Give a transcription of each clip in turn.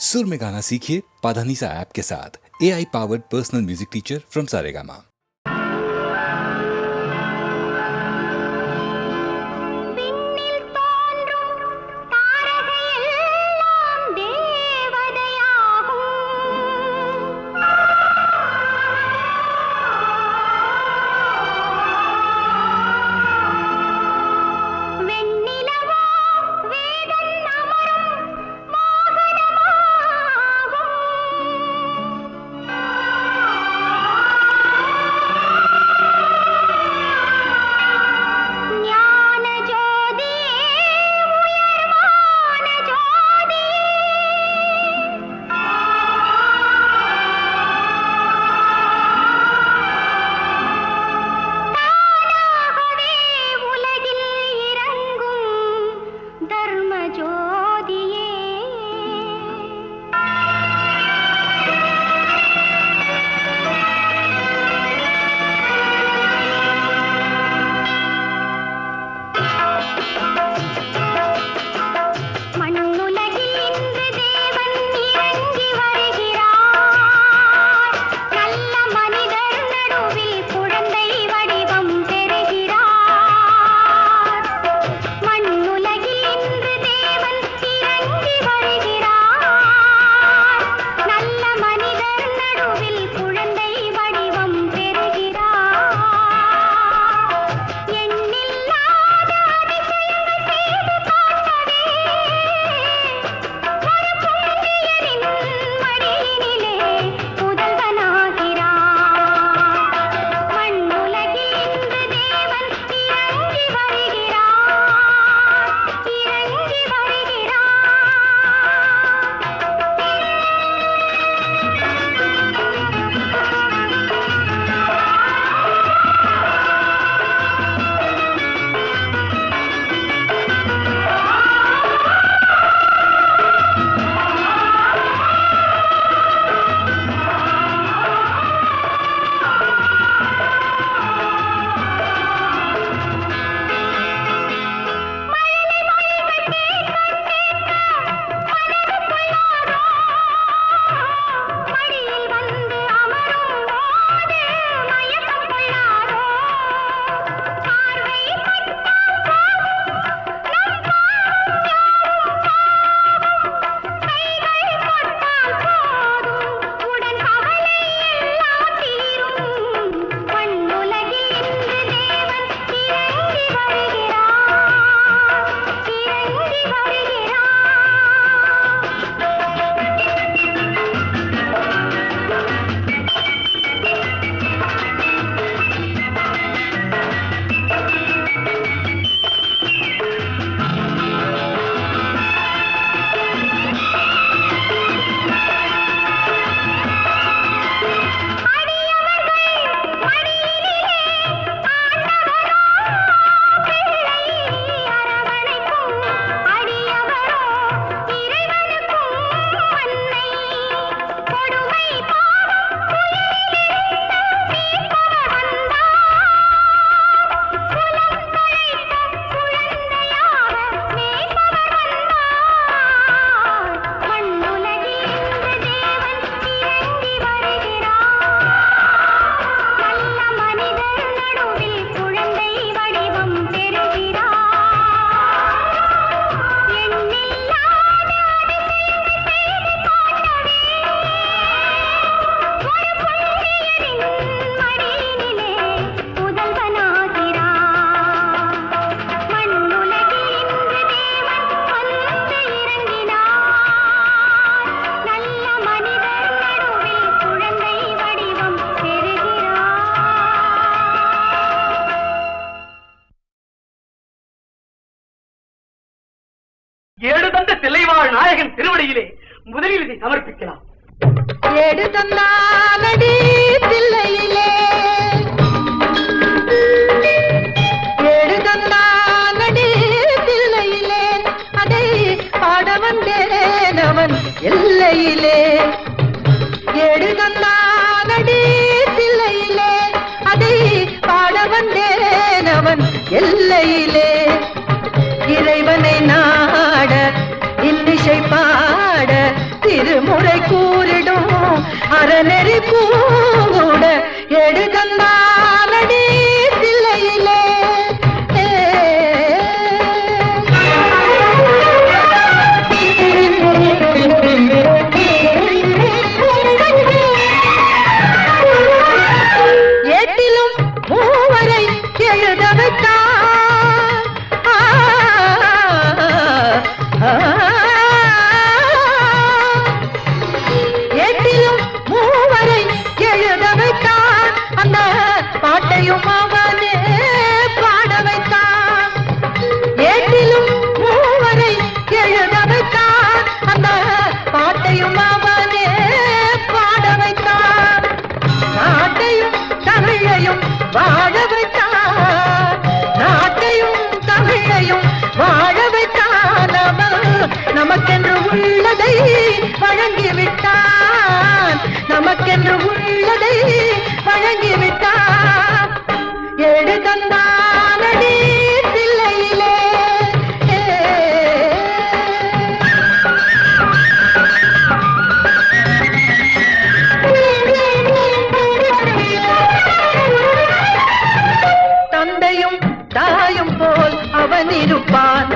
सुर में गाना सीखिए पाधानीसा ऐप के साथ। AI powered personal music teacher from Saregama. நாயகன் திருவடியிலே முதலில் இதை சமர்ப்பிக்கலாம். ஏடு தந்தானடி தில்லையிலே, ஏடு தந்தானடி தில்லையிலே, அதை பாட வந்தேன் அவன் எல்லையிலே. ஏடு தந்தானடி தில்லையிலே, அதை பாட வந்தேன் அவன் எல்லையிலே. இறைவனை நாட இன்னிசை பாட திரு திருமுறை கூறிடும் அறநெறி கூட எடுதந்தானடி தில்லையிலே. ஏட்டிலும் மூவரை எழுத வைத்தான். ஏட்டிலும் மூவரை எழுத வைத்தான். அந்த பாட்டையும் அவனே பாட வைத்தான். ஏட்டிலும் மூவரை எழுத வைத்தான். அந்த பாட்டையும் அவனே பாட வைத்தான். நாட்டையும் தமிழையும் வாழ வைத்தான். நாட்டையும் தமிழையும் வாழ வைத்தான். நமக்கென்று உள்ளதை வழங்கிவிட்டான். நமக்கென்று உள்ளதை வழங்கிவிட்டான். ஏடு தந்தானடி தில்லையிலே. தந்தையும் தாயும் போல் அவன் இருப்பான்.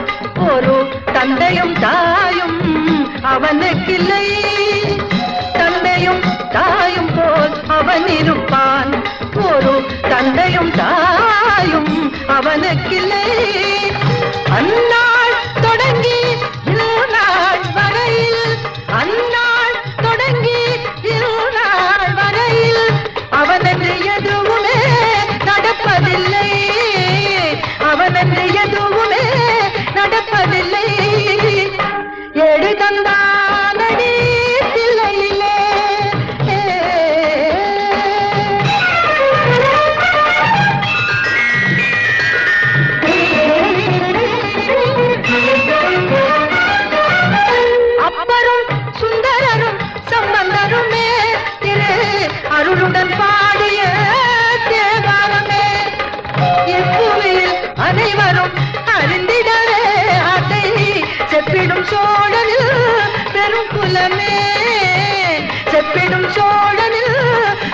ஒரு தந்தையும் தாயும் அவனுக்கில்லை. தந்தையும் தாயும் போல் அவன் இருப்பான். ஒரு தந்தையும் தாயும் அவனுக்கில்லை. அந்நாள் தொடங்கி இந்நாள் வரையில், அந்நாள் தொடங்கி இந்நாள் வரையில் அவனென்று எதுவுமே நடப்பதில்லை. அவனென்று எதுவுமே நடப்பதில்லை. ஏடு தந்தானடி தில்லையிலே. அப்பரும் சுந்தரரும் சம்பந்தருமே திரு அருளுடன் பாடிய தேவாரமே. இப்புவியில் அனைவரும் அறிந்திடவே அதை செப்பிடும் சோழனில் பெரும் குலமே. செப்பிடும் சோழனில்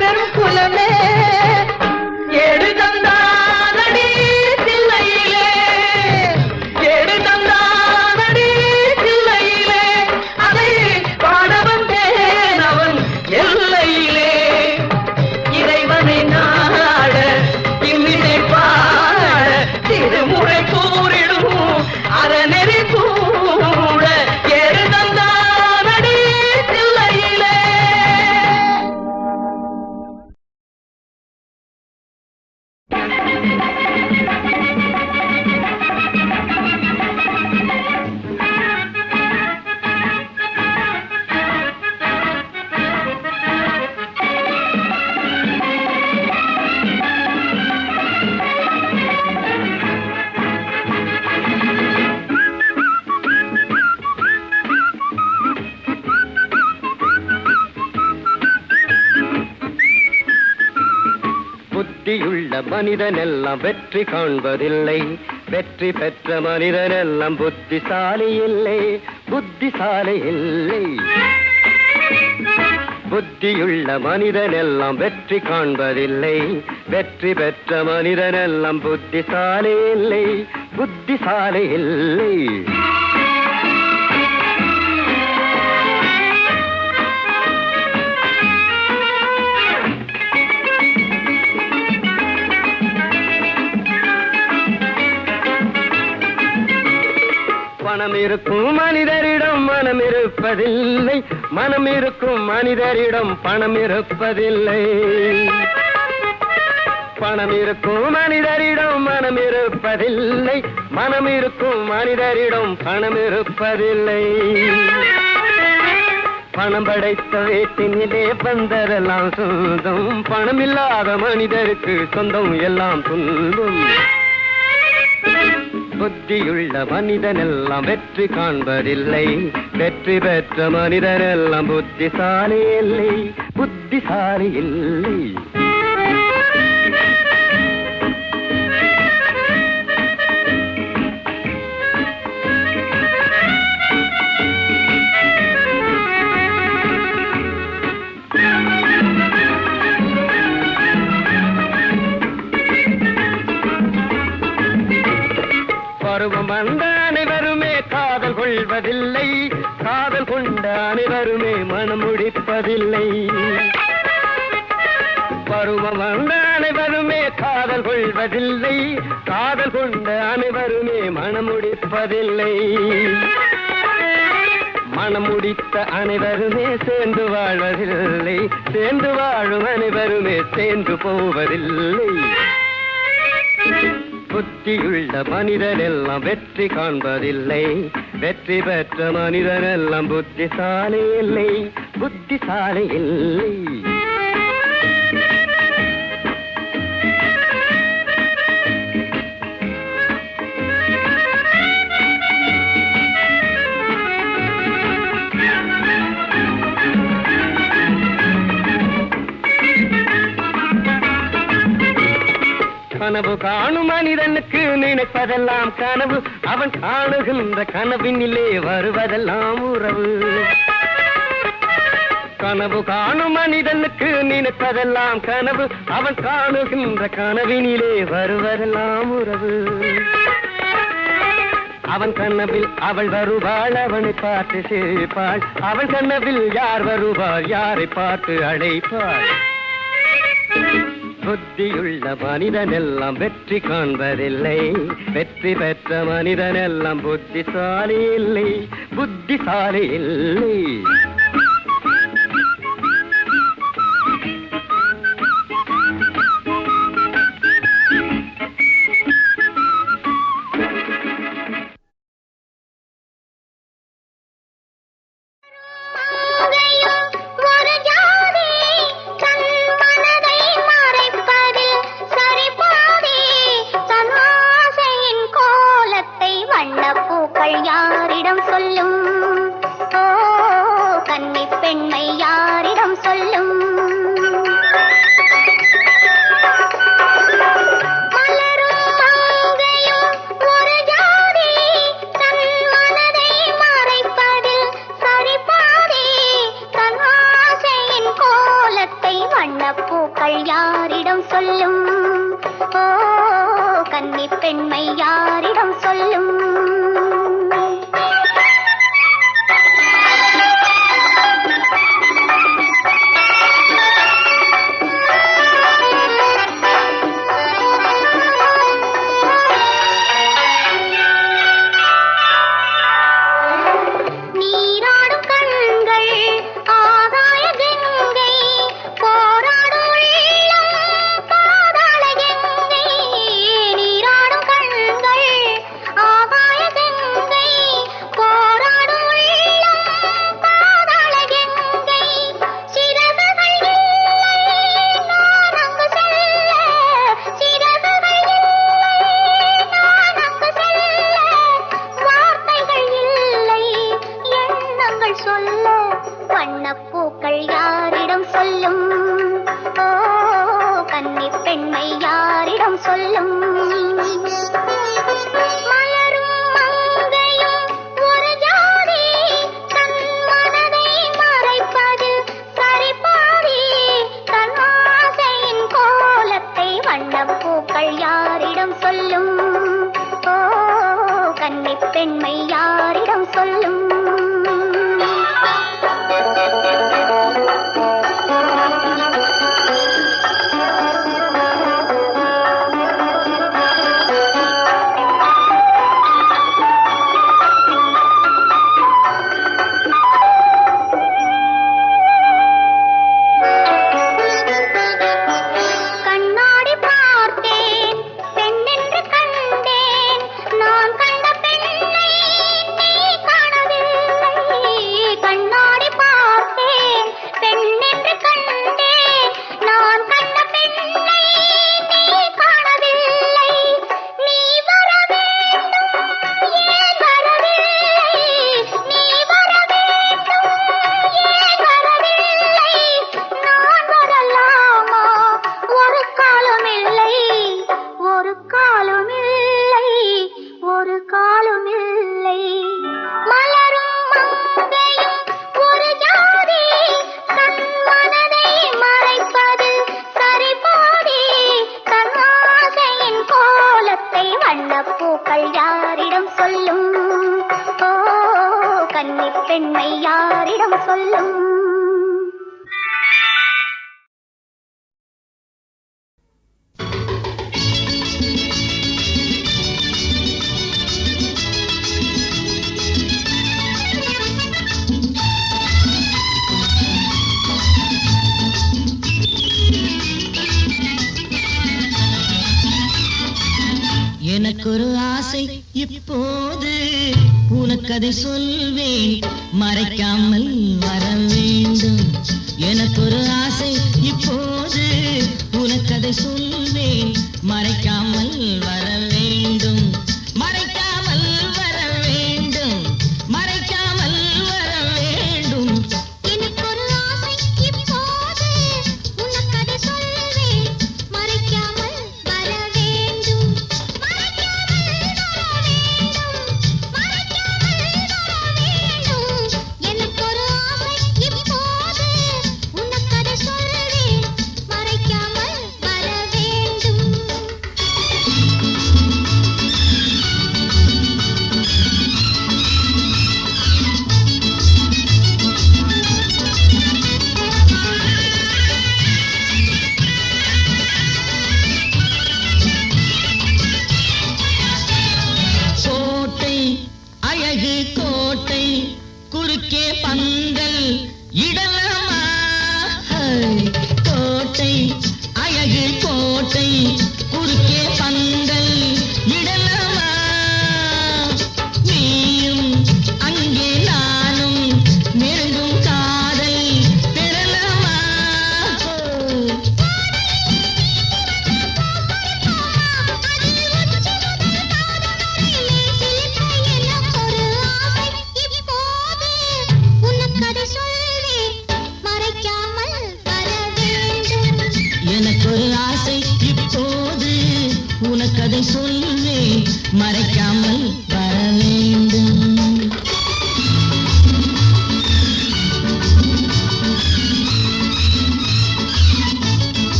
பெரும் குலமே. ஏடு தந்தானடி தில்லையிலே. ஏடு தந்தானடி தில்லையிலே. அதை பாட வந்தேன் அவன் எல்லையிலே. இறைவனை நாட இன்னிசை பாட திருமுறை கூறிடும் அறநெறி கூட ஏடு தந்தானடி தில்லையிலே. புத்தியுள்ள மனிதனெல்லாம் வெற்றி காண்பதில்லை. வெற்றி பெற்ற மனிதனெல்லாம் புத்திசாலி இல்லை. புத்திசாலி இல்லை. புத்தியுள்ள மனிதனெல்லாம் வெற்றி காண்பதில்லை. வெற்றி பெற்ற மனிதனெல்லாம் புத்திசாலி இல்லை. புத்திசாலி இல்லை. பணம் இருக்கும் மனிதரிடம் மனம் இருப்பதில்லை. மனம் இருக்கும் மனிதரிடம் பணம் இருப்பதில்லை. பணம் இருக்கும் மனிதரிடம் மனம் இருப்பதில்லை. மனம் இருக்கும் மனிதரிடம் பணம் இருப்பதில்லை. பணம் படைத்த வீட்டினிலே வந்ததெல்லாம் சொந்தம். பணம் இல்லாத மனிதருக்கு சொந்தம் எல்லாம் துன்பம். புத்தியுள்ள மனிதனெல்லாம் வெற்றி காண்பதில்லை. வெற்றி பெற்ற மனிதனெல்லாம் புத்திசாலி இல்லை. புத்திசாலி இல்லை. கொண்ட அனைவருமே மனம் முடிப்பதில்லை. பருவம் வந்த அனைவருமே காதல் கொள்வதில்லை. காதல் கொண்ட அனைவருமே மனம் முடிப்பதில்லை. மனம் முடித்த அனைவருமே சேர்ந்து வாழ்வதில்லை. சேர்ந்து வாழும் அனைவருமே சேர்ந்து போவதில்லை. புத்தியுள்ள மனிதன் எல்லாம் வெற்றி காண்பதில்லை. வெற்றி பெற்ற மனிதன் எல்லாம் புத்திசாலி இல்லை. புத்திசாலி இல்லை. கனவு காணும் மனிதனுக்கு நினைப்பதெல்லாம் கனவு. அவன் காணுகின்ற கனவினிலே வருவதெல்லாம் உறவு. கனவு காணும் மனிதனுக்கு நினைப்பதெல்லாம் கனவு. அவன் காணுகின்ற கனவினிலே வருவதெல்லாம் உறவு. அவன் கனவில் அவள் வருவாள், அவனை பார்த்து சிரிப்பாள். அவன் கனவில் யார் வருவாள், யாரை பார்த்து அழைப்பாள். புத்தியுள்ள மனிதன் எல்லாம் வெற்றி காண்பதில்லை. வெற்றி பெற்ற மனிதன் எல்லாம் புத்திசாலி இல்லை. புத்திசாலி இல்லை. பெண்மை யாரிடம் சொல்லும்? எனக்கொரு ஆசை இப்போது உனக்கதை சொல்வேன், மறைக்காமல் வர வேண்டும். எனக்கொரு ஆசை இப்போது உனக்கதை சொல்வேன், மறைக்காமல் வர வேண்டும். மறைக்காமல் வர வேண்டும், மறைக்காமல் வர வேண்டும். எனக்கொரு ஆசை இப்போது உனக்கதை சொல்வேன், மறைக்காமல் வர வேண்டும். எனக்கொரு ஆசை இப்போது உனக்கதை சொல்வேன், மறைக்காமல் வர வேண்டும். கோட்டை அழகு கோட்டை குறுக்கே பந்தல் இடலாமா? கோட்டை அழகு கோட்டை குறுக்கே பந்தல் இடலாமா? நீயும் அங்கே நானும் நெருங்கும் காதல் பெறலாமா? எனக்கொரு ஆசை இப்போது உனக்கதை சொல்வேன், மறைக்காமல் வர வேண்டும்.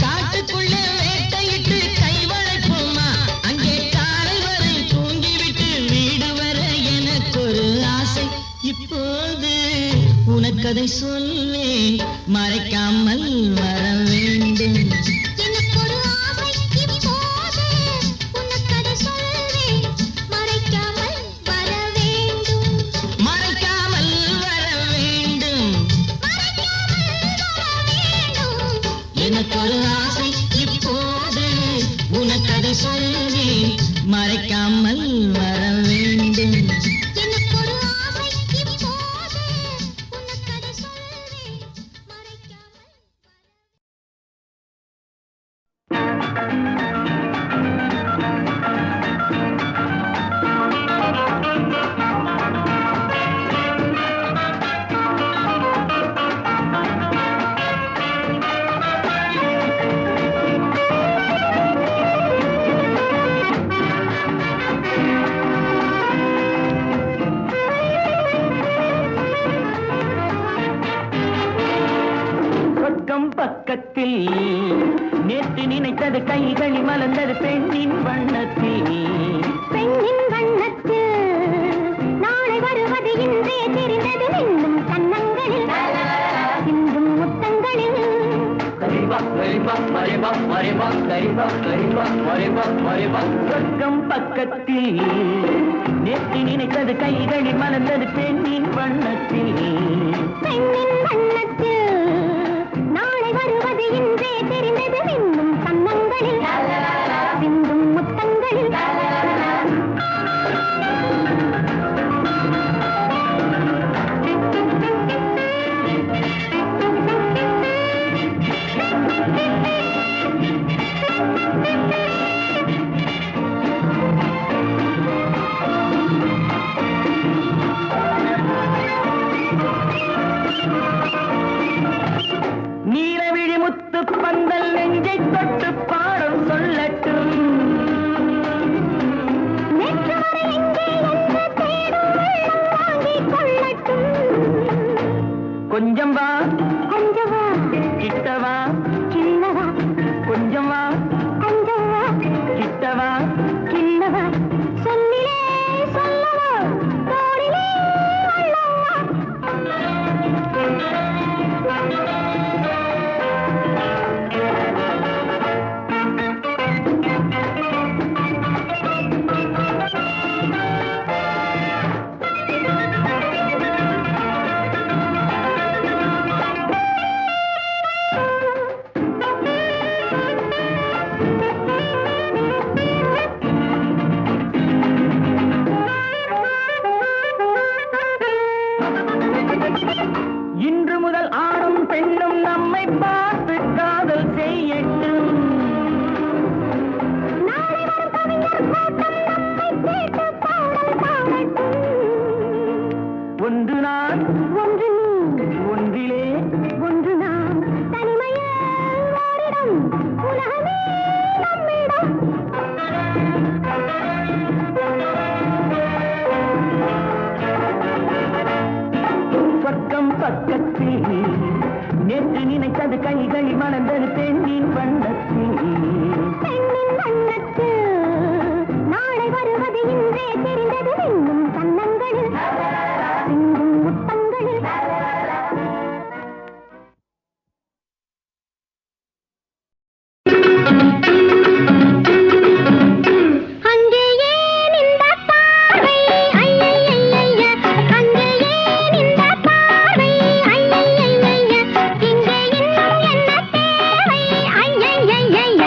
காட்டுக்குள்ளே வேட்டையிட்டு கைவளைப்போமா? அங்கே காலை வரை தூங்கிவிட்டு வீடு வர எனக்கொரு ஆசை இப்போது உனக்கதை சொல்வேன், மறைக்காமல் வர வேண்டும். எனக்கொரு ஆசை இப்போது உனக்கதை சொல்வேன், மறைக்காமல் வர வேண்டும். மறைக்காமல் வர வேண்டும். எனக்கொரு ஆசை இப்போது உனக்கதை சொல்வேன், மறைக்காமல் வர வேண்டும். எனக்கொரு ஆசை இப்போது உனக்கதை சொல்வேன், மறைக்காமல் சொர்க்கம் பக்கத்தில் நேற்று நினைத்தது கைகளில் மலர்ந்தது பெண்ணின் வண்ணத்தில். பெண்ணின் வண்ணத்தில் நாளை வருவது இன்றே தெரிந்தது, இன்னும் கன்னங்களில் சிந்தும் முத்தங்களில். சொர்க்கம் பக்கத்தில் நேற்று நினைத்தது கைகளில் மலர்ந்தது பெண்ணின் வண்ணத்தில். பெண்ணின் வண்ணத்தில் நாளை வருவது இன்றே தெரிந்தது, இன்னும் கன்னங்களில் சிந்தும் முத்தங்களில். கொஞ்சம் வா கொஞ்சம் வா கிட்ட வா கிள்ளவா கொஞ்சம் வா கொஞ்சம் வா கிட்ட வா கிள்ளவா சொல்லிலே சொல்லவா தோளிலே அள்ளவா இன்று முதல் ஆணும் பெண்ணும் நம்மை பார்த்து காதல் செய்யட்டும் நாளை வரும் கவிஞர் கூட்டம் நம்மை கேட்டு பாடல் பாடட்டும் ஒன்று நான் ஒன்று நீ ஒன்றிலே ஒன்று நாம் தனிமையில் ஓரிடம் உலகமே நம்மிடம் பக்கம் பக்கத்தில் நேற்று நினைத்தது கைகள் மலர்ந்தது பெண்ணின் வண்ணத்தில் பெண்ணின் வண்ணத்தில் நாளை வருவது இன்றே தெரிந்தது இன்னும் கன்னங்களில் சிந்தும் முத்தங்களில் அங்கே ஏன் இந்த பார்வை ஐயையைய அங்கே ஏன் இந்த பார்வை ஐயையைய இங்கே இன்னும் என்ன தேவை ஐயையைய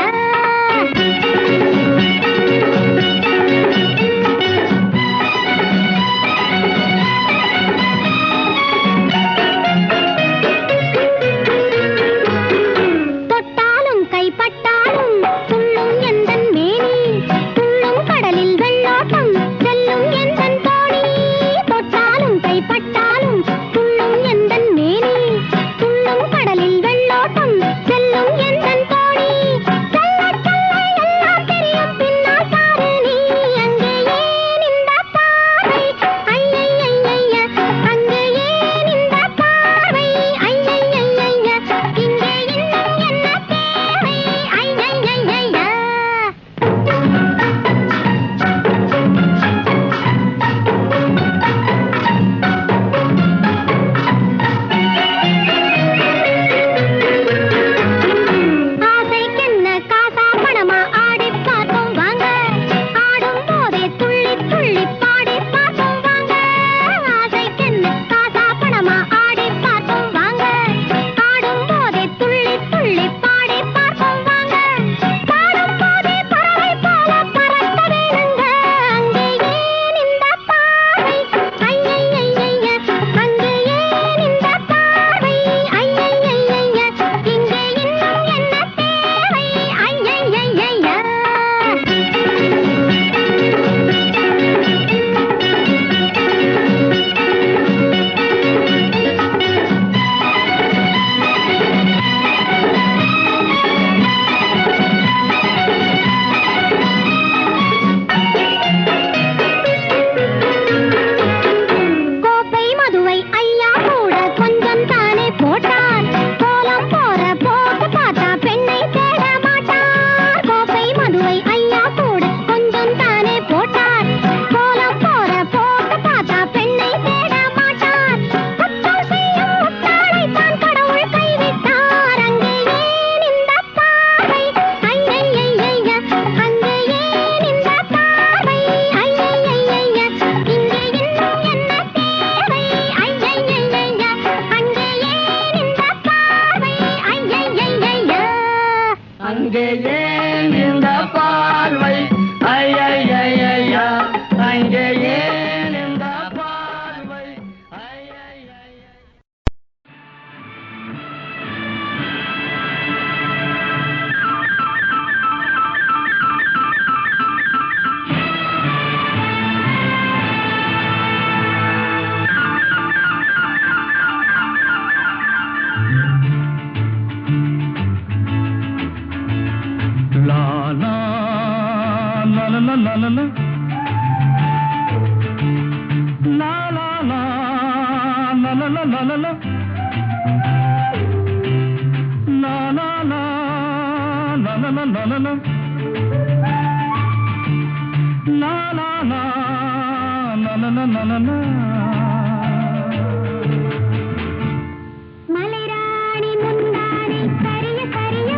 மலைராணி முந்தானை கரிய கரிய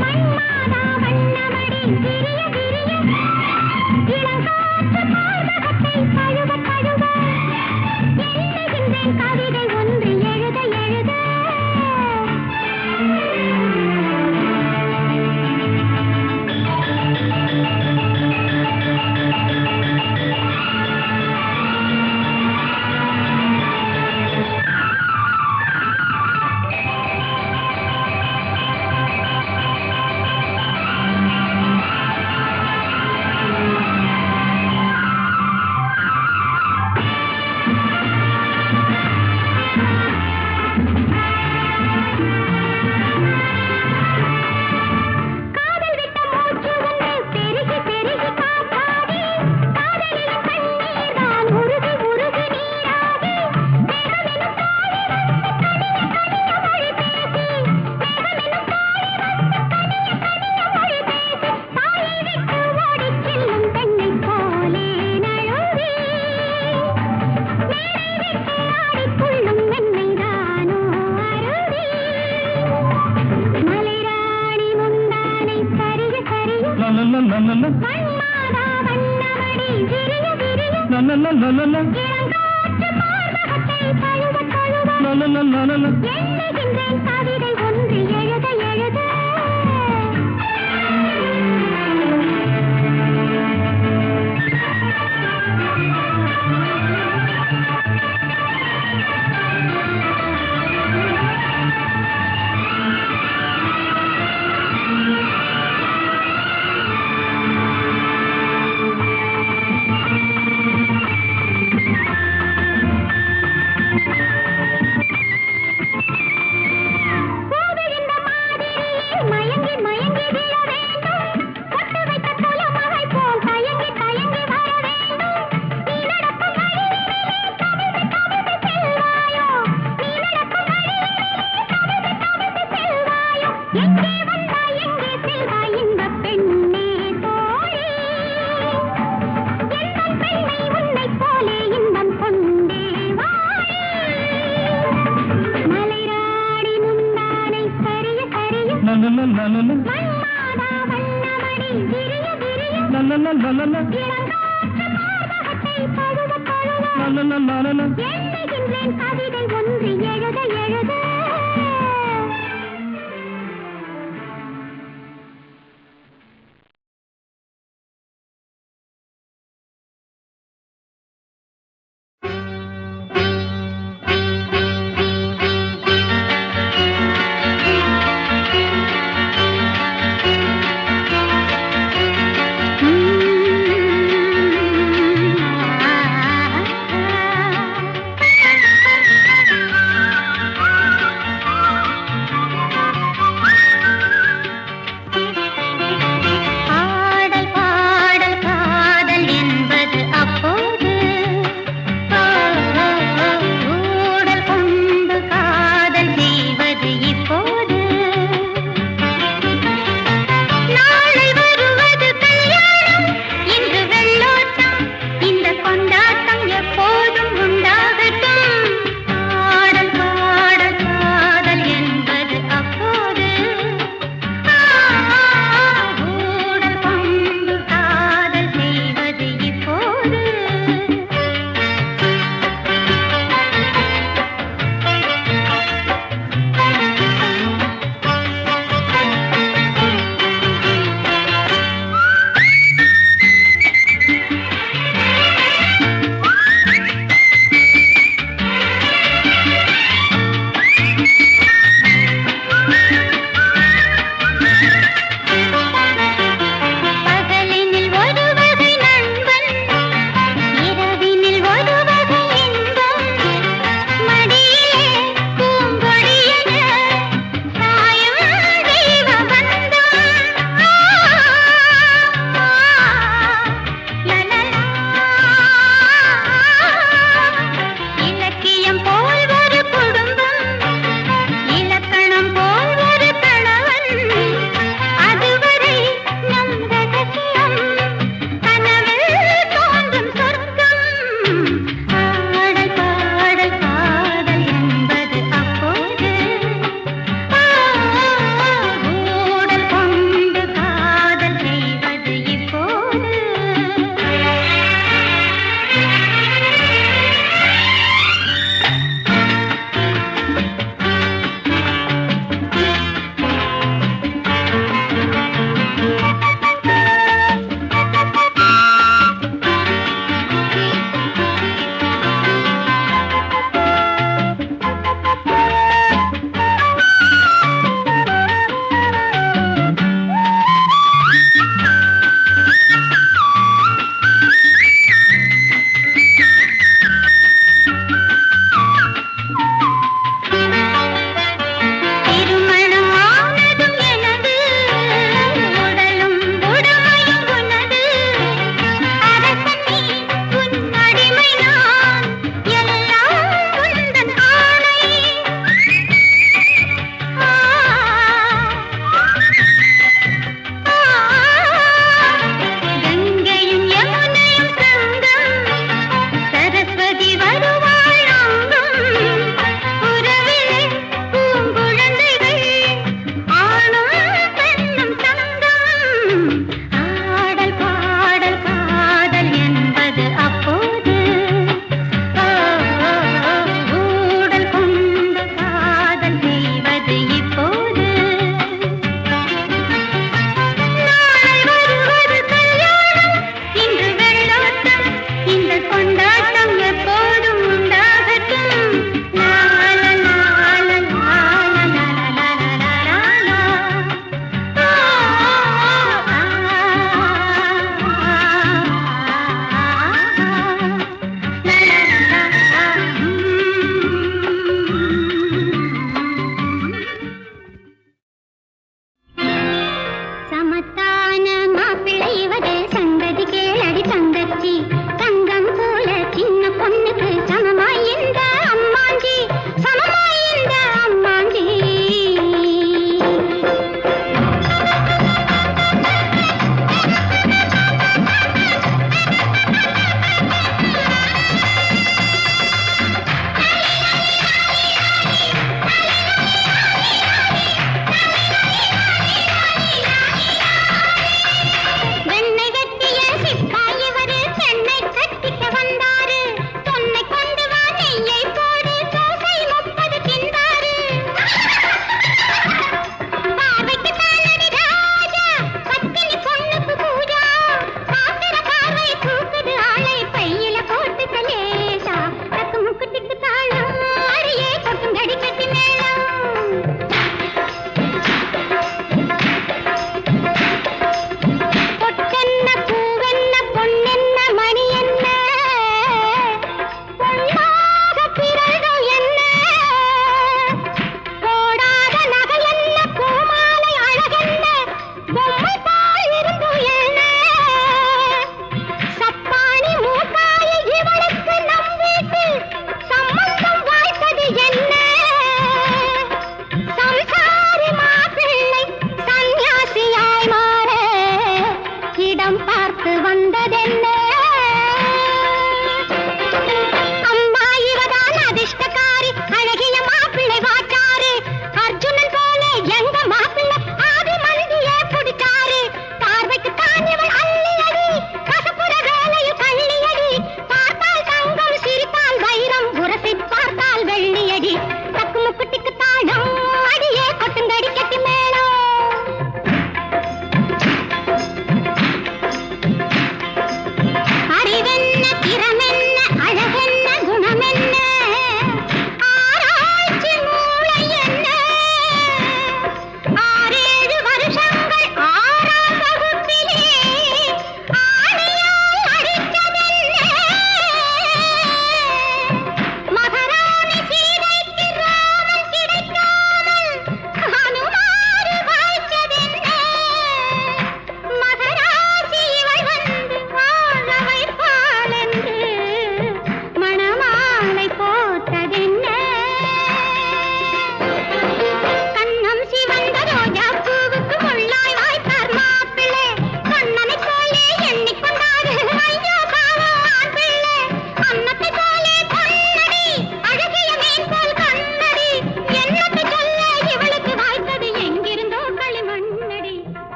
மண்மாதா வண்ணமடி விரிய விரிய இளங்காற்று மார்பகத்தை தழுவ தழுவ எண்ணுகின்றேன் கவிதை ஒன்று எழுத எழுத காதல் விட்ட மூச்சு ஒன்று பெருகி பெருகி காற்றாகி காதலின் கண்ணீர் தான் உருகி உருகி நீராகி மேகமெனும் தாழி வந்து கனிய கனிய மொழி பேசி மேகமெனும் தாழி வந்து கனிய கனிய மொழி பேசி தாயை விட்டு ஓடிச் செல்லும் பெண்ணைப் போலே நழுவி மேடை விட்டு ஆடித் துள்ளும் மென்மைதானோ அருவி மலைராணி முந்தானை கரிய கரிய மண்மாதா வண்ணமடி விரிய விரிய இளங்காற்று மார்பகத்தை தழுவ தழுவ எண்ணுகின்றேன் கவிதை ஒன்று எழுத எழுத கோவிலிந்த மாதிரியே மயங்கி மயங்கி விழ வேண்டும் பொட்டு வைத்த குலமகள் போல் தயங்கி தயங்கி வர வேண்டும் நீ நடக்கும் வழியிலே தவிர்த்து தவிர்த்து செல்வாயோ நீ நடக்கும் வழியிலே தவிர்த்து தவிர்த்து செல்வாயோ எங்கே வந்தாய் எங்கே செல்வாய் இந்த பெண்ணே தோழி எந்தன் பெண்ணை உன்னைப் போலே இன்பம் கொண்டே வாழி மலைராணி முந்தானை கரிய கரிய மண்மாதா வண்ணமடி விரிய விரிய இளங்காற்று மார்பகத்தை தழுவ தழுவ எண்ணுகின்றேன் கவிதை ஒன்று